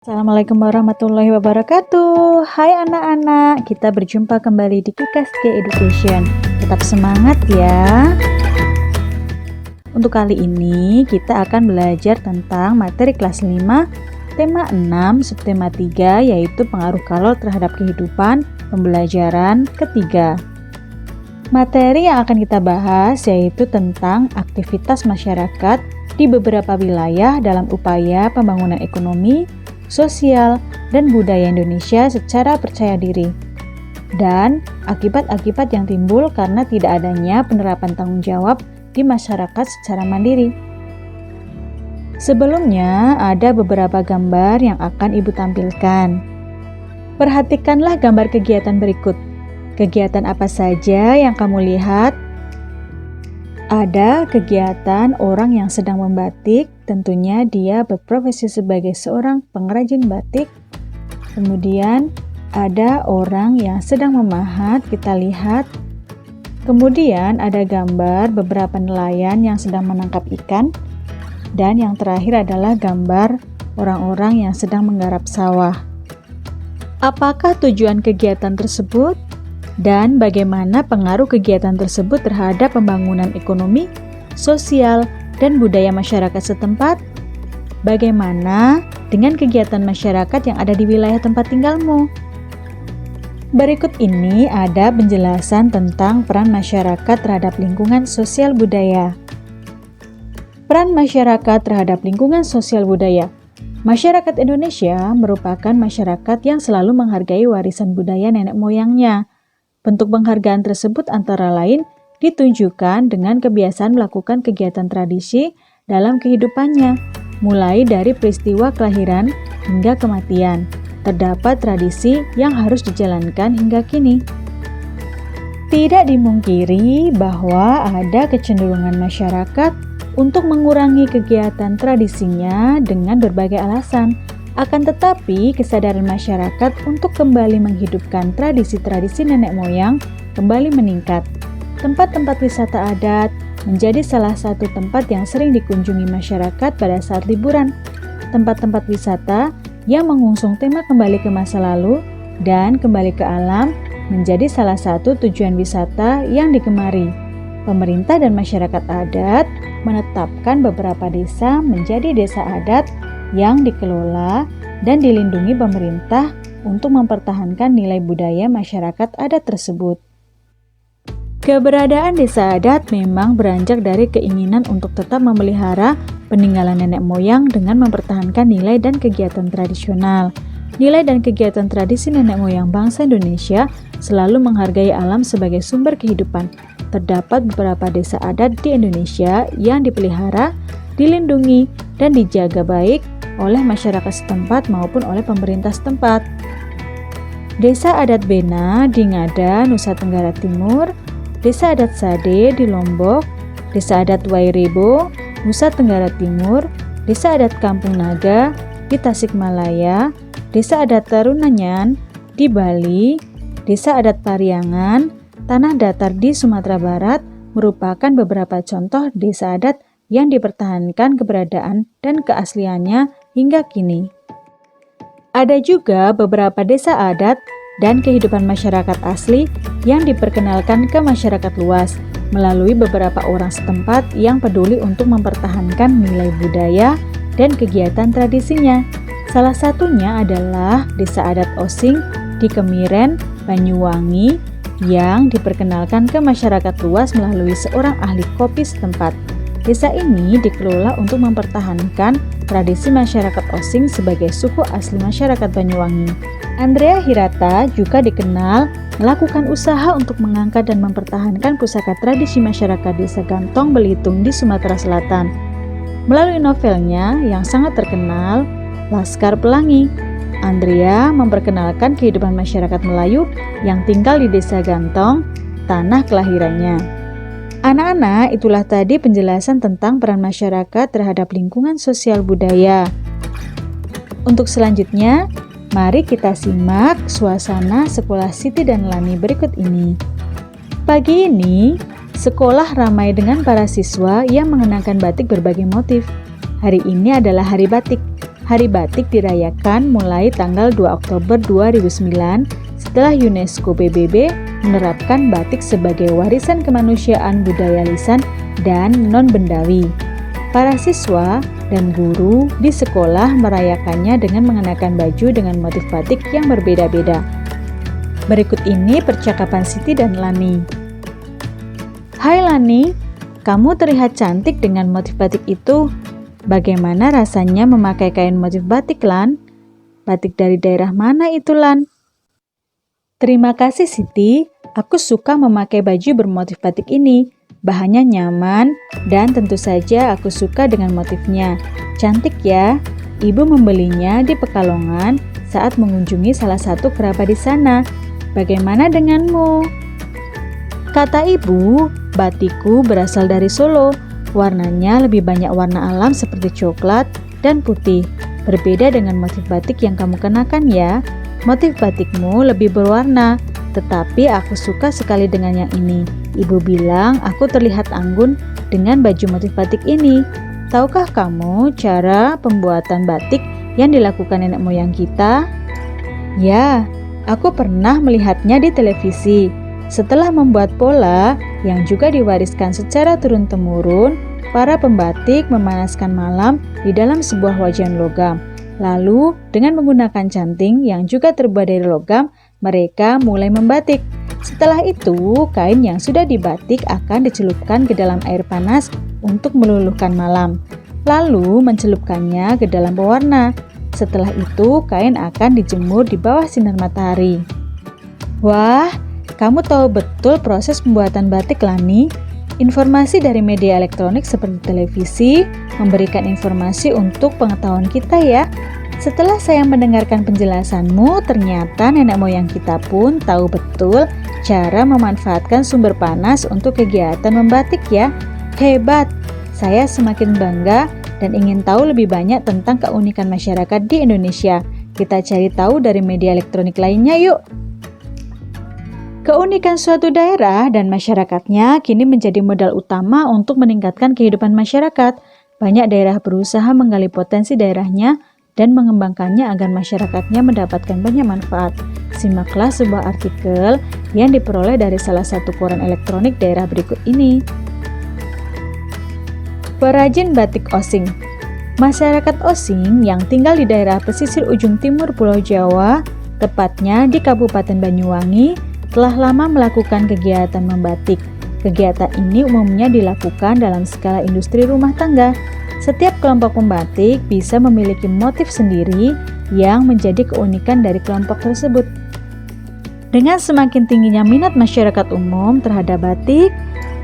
Assalamualaikum warahmatullahi wabarakatuh. Hai anak-anak, kita berjumpa kembali di KKSG Education. Tetap semangat ya. Untuk kali ini kita akan belajar tentang materi kelas 5, tema 6, subtema 3, yaitu pengaruh kalor terhadap kehidupan, pembelajaran ketiga. Materi yang akan kita bahas yaitu tentang aktivitas masyarakat di beberapa wilayah dalam upaya pembangunan ekonomi, sosial, dan budaya Indonesia secara percaya diri, dan akibat-akibat yang timbul karena tidak adanya penerapan tanggung jawab di masyarakat secara mandiri. Sebelumnya, ada beberapa gambar yang akan Ibu tampilkan. Perhatikanlah gambar kegiatan berikut. Kegiatan apa saja yang kamu lihat? Ada kegiatan orang yang sedang membatik, tentunya dia berprofesi sebagai seorang pengrajin batik. Kemudian ada orang yang sedang memahat, kita lihat. Kemudian ada gambar beberapa nelayan yang sedang menangkap ikan. Dan yang terakhir adalah gambar orang-orang yang sedang menggarap sawah. Apakah tujuan kegiatan tersebut? Dan bagaimana pengaruh kegiatan tersebut terhadap pembangunan ekonomi, sosial, dan budaya masyarakat setempat? Bagaimana dengan kegiatan masyarakat yang ada di wilayah tempat tinggalmu? Berikut ini ada penjelasan tentang peran masyarakat terhadap lingkungan sosial budaya. Peran masyarakat terhadap lingkungan sosial budaya. Masyarakat Indonesia merupakan masyarakat yang selalu menghargai warisan budaya nenek moyangnya. Bentuk penghargaan tersebut antara lain ditunjukkan dengan kebiasaan melakukan kegiatan tradisi dalam kehidupannya, mulai dari peristiwa kelahiran hingga kematian. Terdapat tradisi yang harus dijalankan hingga kini. Tidak dimungkiri bahwa ada kecenderungan masyarakat untuk mengurangi kegiatan tradisinya dengan berbagai alasan. Akan tetapi, kesadaran masyarakat untuk kembali menghidupkan tradisi-tradisi nenek moyang kembali meningkat. Tempat-tempat wisata adat menjadi salah satu tempat yang sering dikunjungi masyarakat pada saat liburan. Tempat-tempat wisata yang mengusung tema kembali ke masa lalu dan kembali ke alam menjadi salah satu tujuan wisata yang digemari. Pemerintah dan masyarakat adat menetapkan beberapa desa menjadi desa adat yang dikelola dan dilindungi pemerintah untuk mempertahankan nilai budaya masyarakat adat tersebut. Keberadaan desa adat memang beranjak dari keinginan untuk tetap memelihara peninggalan nenek moyang dengan mempertahankan nilai dan kegiatan tradisional. Nilai dan kegiatan tradisi nenek moyang bangsa Indonesia selalu menghargai alam sebagai sumber kehidupan. Terdapat beberapa desa adat di Indonesia yang dipelihara, dilindungi, dan dijaga baik oleh masyarakat setempat maupun oleh pemerintah setempat. Desa adat Bena di Ngada, Nusa Tenggara Timur, Desa adat Sade di Lombok, Desa adat Wairebo, Nusa Tenggara Timur, Desa adat Kampung Naga di Tasikmalaya, Desa adat Tarunanyan di Bali, Desa adat Pariangan, Tanah Datar di Sumatera Barat merupakan beberapa contoh desa adat yang dipertahankan keberadaan dan keasliannya hingga kini. Ada juga beberapa desa adat dan kehidupan masyarakat asli yang diperkenalkan ke masyarakat luas melalui beberapa orang setempat yang peduli untuk mempertahankan nilai budaya dan kegiatan tradisinya. Salah satunya adalah Desa Adat Osing di Kemiren, Banyuwangi yang diperkenalkan ke masyarakat luas melalui seorang ahli kopi setempat. Desa ini dikelola untuk mempertahankan tradisi masyarakat Osing sebagai suku asli masyarakat Banyuwangi. Andrea Hirata juga dikenal melakukan usaha untuk mengangkat dan mempertahankan pusaka tradisi masyarakat Desa Gantong Belitung di Sumatera Selatan. Melalui novelnya yang sangat terkenal, Laskar Pelangi, Andrea memperkenalkan kehidupan masyarakat Melayu yang tinggal di Desa Gantong, tanah kelahirannya. Anak-anak, itulah tadi penjelasan tentang peran masyarakat terhadap lingkungan sosial budaya. Untuk selanjutnya, mari kita simak suasana sekolah Siti dan Lani berikut ini. Pagi ini, sekolah ramai dengan para siswa yang mengenakan batik berbagai motif. Hari ini adalah hari batik. Hari Batik dirayakan mulai tanggal 2 Oktober 2009 setelah UNESCO PBB menerapkan batik sebagai warisan kemanusiaan budaya lisan dan non-bendawi. Para siswa dan guru di sekolah merayakannya dengan mengenakan baju dengan motif batik yang berbeda-beda. Berikut ini percakapan Siti dan Lani. Hai Lani, kamu terlihat cantik dengan motif batik itu. Bagaimana rasanya memakai kain motif batik, Lan? Batik dari daerah mana itu, Lan? Terima kasih, Siti. Aku suka memakai baju bermotif batik ini. Bahannya nyaman dan tentu saja aku suka dengan motifnya. Cantik ya. Ibu membelinya di Pekalongan saat mengunjungi salah satu kerabat di sana. Bagaimana denganmu? Kata ibu, batikku berasal dari Solo. Warnanya lebih banyak warna alam seperti coklat dan putih. Berbeda dengan motif batik yang kamu kenakan ya. Motif batikmu lebih berwarna, tetapi aku suka sekali dengan yang ini. Ibu bilang aku terlihat anggun dengan baju motif batik ini. Tahukah kamu cara pembuatan batik yang dilakukan nenek moyang kita? Ya, aku pernah melihatnya di televisi. Setelah membuat pola yang juga diwariskan secara turun-temurun, para pembatik memanaskan malam di dalam sebuah wajan logam. Lalu, dengan menggunakan canting yang juga terbuat dari logam, mereka mulai membatik. Setelah itu, kain yang sudah dibatik akan dicelupkan ke dalam air panas untuk meluluhkan malam. Lalu, mencelupkannya ke dalam pewarna. Setelah itu, kain akan dijemur di bawah sinar matahari. Wah, kamu tahu betul proses pembuatan batik, Lani. Informasi dari media elektronik seperti televisi memberikan informasi untuk pengetahuan kita ya. Setelah saya mendengarkan penjelasanmu, ternyata nenek moyang kita pun tahu betul cara memanfaatkan sumber panas untuk kegiatan membatik ya. Hebat! Saya semakin bangga dan ingin tahu lebih banyak tentang keunikan masyarakat di Indonesia. Kita cari tahu dari media elektronik lainnya yuk. Keunikan suatu daerah dan masyarakatnya kini menjadi modal utama untuk meningkatkan kehidupan masyarakat. Banyak daerah berusaha menggali potensi daerahnya dan mengembangkannya agar masyarakatnya mendapatkan banyak manfaat. Simaklah sebuah artikel yang diperoleh dari salah satu koran elektronik daerah berikut ini. Perajin batik Osing. Masyarakat Osing yang tinggal di daerah pesisir ujung timur Pulau Jawa, tepatnya di Kabupaten Banyuwangi, telah lama melakukan kegiatan membatik. Kegiatan ini umumnya dilakukan dalam skala industri rumah tangga. Setiap kelompok pembatik bisa memiliki motif sendiri yang menjadi keunikan dari kelompok tersebut. Dengan semakin tingginya minat masyarakat umum terhadap batik,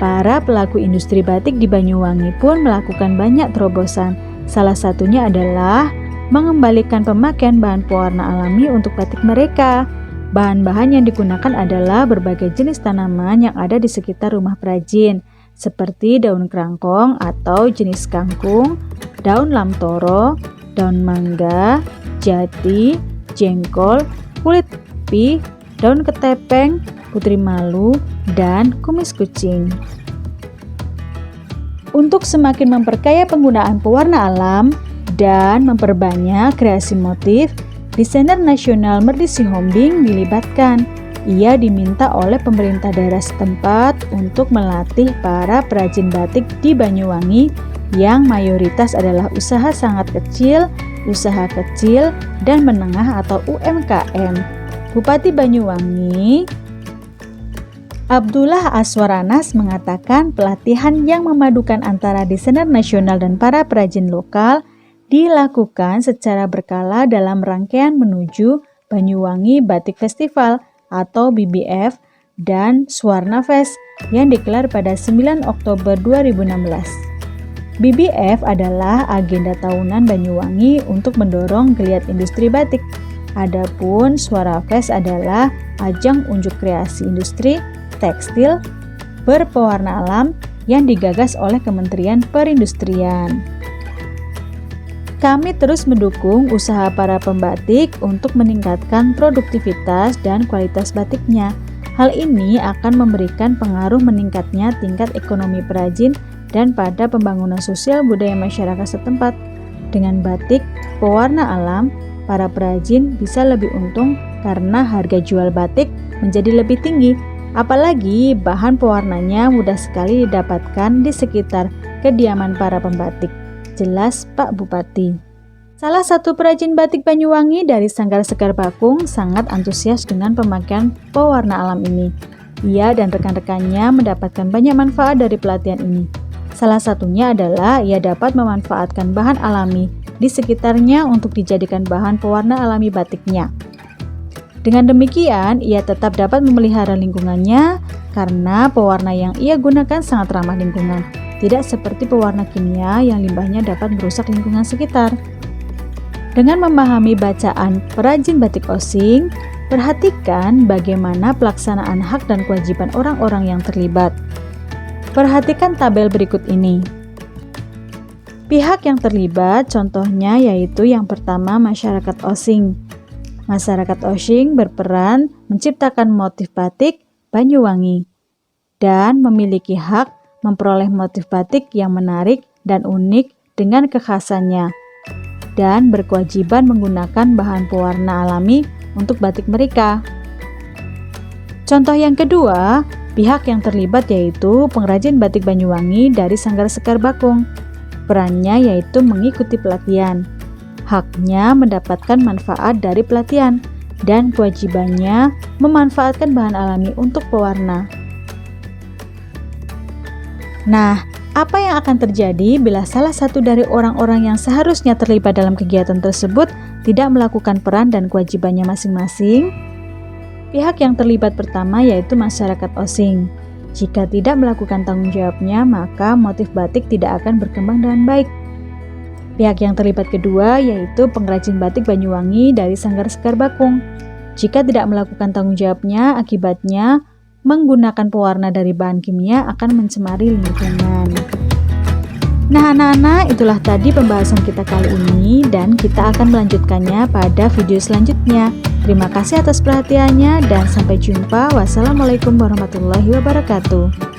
para pelaku industri batik di Banyuwangi pun melakukan banyak terobosan. Salah satunya adalah mengembalikan pemakaian bahan pewarna alami untuk batik mereka. Bahan-bahan yang digunakan adalah berbagai jenis tanaman yang ada di sekitar rumah perajin, seperti daun kerangkong atau jenis kangkung, daun lamtoro, daun mangga, jati, jengkol, kulit upi, daun ketepeng, putri malu, dan kumis kucing. Untuk semakin memperkaya penggunaan pewarna alam dan memperbanyak kreasi motif, desainer nasional Merdi Sihombing dilibatkan. Ia diminta oleh pemerintah daerah setempat untuk melatih para perajin batik di Banyuwangi yang mayoritas adalah usaha sangat kecil, usaha kecil, dan menengah atau UMKM. Bupati Banyuwangi, Abdullah Aswaranas mengatakan pelatihan yang memadukan antara desainer nasional dan para perajin lokal dilakukan secara berkala dalam rangkaian menuju Banyuwangi Batik Festival atau BBF dan Swarna Fest yang digelar pada 9 Oktober 2016. BBF adalah agenda tahunan Banyuwangi untuk mendorong geliat industri batik. Adapun Swarna Fest adalah ajang unjuk kreasi industri tekstil berpewarna alam yang digagas oleh Kementerian Perindustrian. Kami terus mendukung usaha para pembatik untuk meningkatkan produktivitas dan kualitas batiknya. Hal ini akan memberikan pengaruh meningkatnya tingkat ekonomi perajin dan pada pembangunan sosial budaya masyarakat setempat. Dengan batik, pewarna alam, para perajin bisa lebih untung karena harga jual batik menjadi lebih tinggi. Apalagi bahan pewarnanya mudah sekali didapatkan di sekitar kediaman para pembatik. Jelas Pak Bupati. Salah satu perajin batik Banyuwangi dari Sanggar Sekar Bakung sangat antusias dengan pemakaian pewarna alam ini. Ia dan rekan-rekannya mendapatkan banyak manfaat dari pelatihan ini. Salah satunya adalah ia dapat memanfaatkan bahan alami di sekitarnya untuk dijadikan bahan pewarna alami batiknya. Dengan demikian, ia tetap dapat memelihara lingkungannya karena pewarna yang ia gunakan sangat ramah lingkungan. Tidak seperti pewarna kimia yang limbahnya dapat merusak lingkungan sekitar. Dengan memahami bacaan perajin batik osing, perhatikan bagaimana pelaksanaan hak dan kewajiban orang-orang yang terlibat. Perhatikan tabel berikut ini. Pihak yang terlibat contohnya yaitu yang pertama masyarakat osing. Masyarakat osing berperan menciptakan motif batik Banyuwangi dan memiliki hak memperoleh motif batik yang menarik dan unik dengan kekhasannya dan berkewajiban menggunakan bahan pewarna alami untuk batik mereka. Contoh yang kedua, pihak yang terlibat yaitu pengrajin batik Banyuwangi dari Sanggar Sekar Bakung. Perannya yaitu mengikuti pelatihan. Haknya mendapatkan manfaat dari pelatihan dan kewajibannya memanfaatkan bahan alami untuk pewarna. Nah, apa yang akan terjadi bila salah satu dari orang-orang yang seharusnya terlibat dalam kegiatan tersebut tidak melakukan peran dan kewajibannya masing-masing? Pihak yang terlibat pertama yaitu masyarakat osing. Jika tidak melakukan tanggung jawabnya, maka motif batik tidak akan berkembang dengan baik. Pihak yang terlibat kedua yaitu pengrajin batik Banyuwangi dari Sanggar Sekar Bakung. Jika tidak melakukan tanggung jawabnya, akibatnya menggunakan pewarna dari bahan kimia akan mencemari lingkungan. Nah anak-anak, itulah tadi pembahasan kita kali ini dan kita akan melanjutkannya pada video selanjutnya. Terima kasih atas perhatiannya dan sampai jumpa. Wassalamualaikum warahmatullahi wabarakatuh.